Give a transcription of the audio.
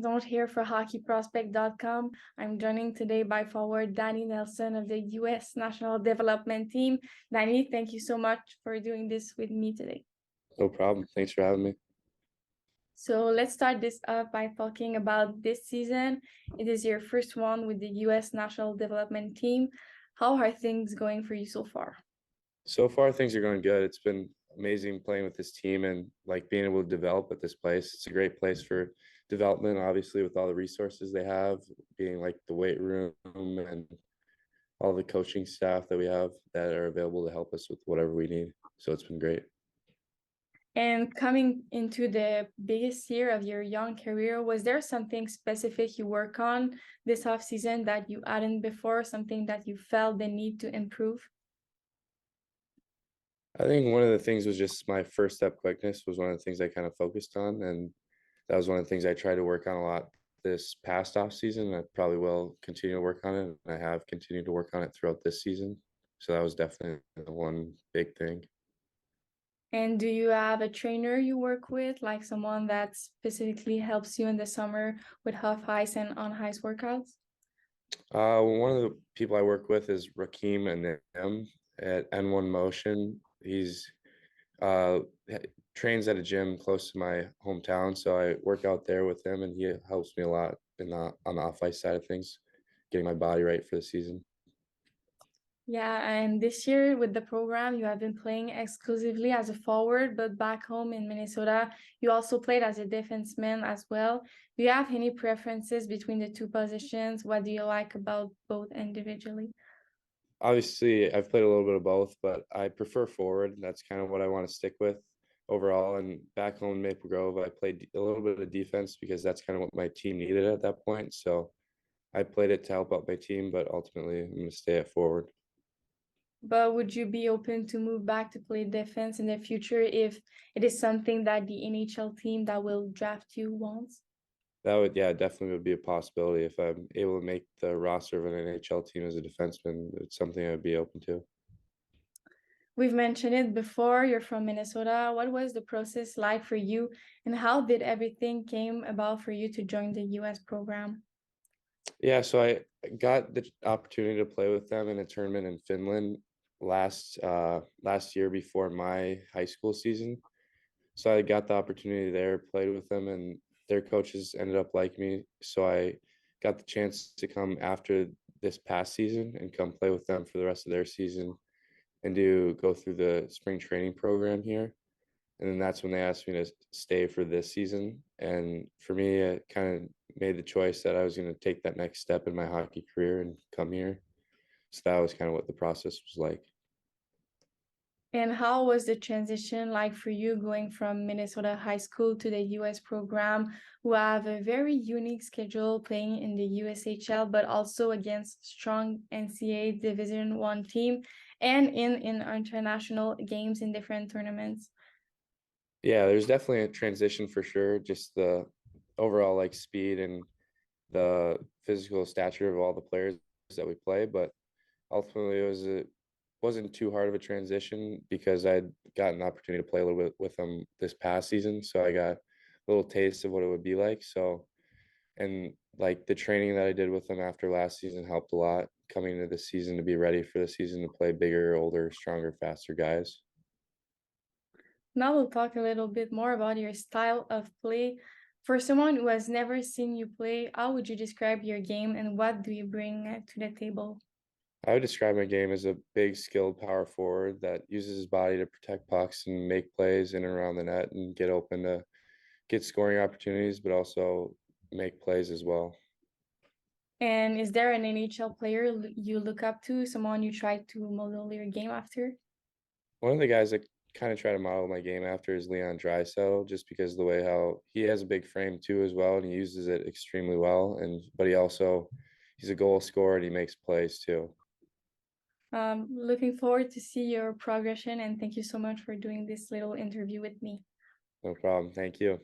Don't here for hockeyprospect.com. I'm joining today by forward Danny Nelson of the US National Development Team. Danny, thank you so much for doing this with me today. No problem. Thanks for having me. So let's start this up by talking about this season. It is your first one with the US National Development Team. How are things going for you so far? So far, things are going good. It's been amazing playing with this team and being able to develop at this place. It's a great place for development, obviously, with all the resources they have, being like the weight room and all the coaching staff that we have that are available to help us with whatever we need. So it's been great. And coming into the biggest year of your young career, was there something specific you work on this off season that you hadn't before, something that you felt the need to improve? I think one of the things was just my first step quickness was one of the things I kind of focused on. And that was one of the things I tried to work on a lot this past off season. I probably will continue to work on it. And I have continued to work on it throughout this season. So that was definitely the one big thing. And do you have a trainer you work with, like someone that specifically helps you in the summer with off ice and on ice workouts? One of the people I work with is Rakeem and at N1 Motion. He's uh, trains at a gym close to my hometown, so I work out there with him, and he helps me a lot on the off ice side of things, getting my body right for the season. Yeah, and this year with the program, you have been playing exclusively as a forward, but back home in Minnesota, you also played as a defenseman as well. Do you have any preferences between the two positions? What do you like about both individually? Obviously, I've played a little bit of both, but I prefer forward. That's kind of what I want to stick with overall. And back home in Maple Grove, I played a little bit of defense because that's kind of what my team needed at that point. So I played it to help out my team, but ultimately I'm going to stay at forward. But would you be open to move back to play defense in the future if it is something that the NHL team that will draft you wants? That would, yeah, definitely would be a possibility if I'm able to make the roster of an NHL team as a defenseman. It's something I'd be open to. We've mentioned it before, you're from Minnesota. What was the process like for you, and how did everything came about for you to join the US program? Yeah, so I got the opportunity to play with them in a tournament in Finland last year before my high school season. So I got the opportunity there, played with them, and their coaches ended up liking me. So I got the chance to come after this past season and come play with them for the rest of their season and go through the spring training program here. And then that's when they asked me to stay for this season. And for me, I kind of made the choice that I was going to take that next step in my hockey career and come here. So that was kind of what the process was like. And how was the transition like for you going from Minnesota high school to the US program, who have a very unique schedule playing in the USHL, but also against strong NCAA Division One team and in international games in different tournaments? Yeah, there's definitely a transition for sure. Just the overall speed and the physical stature of all the players that we play. But ultimately, wasn't too hard of a transition because I'd gotten an opportunity to play a little bit with them this past season. So I got a little taste of what it would be like. So, and the training that I did with them after last season helped a lot coming into the season to be ready for the season to play bigger, older, stronger, faster guys. Now we'll talk a little bit more about your style of play. For someone who has never seen you play, how would you describe your game and what do you bring to the table? I would describe my game as a big, skilled power forward that uses his body to protect pucks and make plays in and around the net and get open to get scoring opportunities, but also make plays as well. And is there an NHL player you look up to, someone you try to model your game after? One of the guys I kind of try to model my game after is Leon Draisaitl, just because of the way how he has a big frame too as well, and he uses it extremely well. But he's a goal scorer and he makes plays too. Looking forward to see your progression, and thank you so much for doing this little interview with me. No problem. Thank you.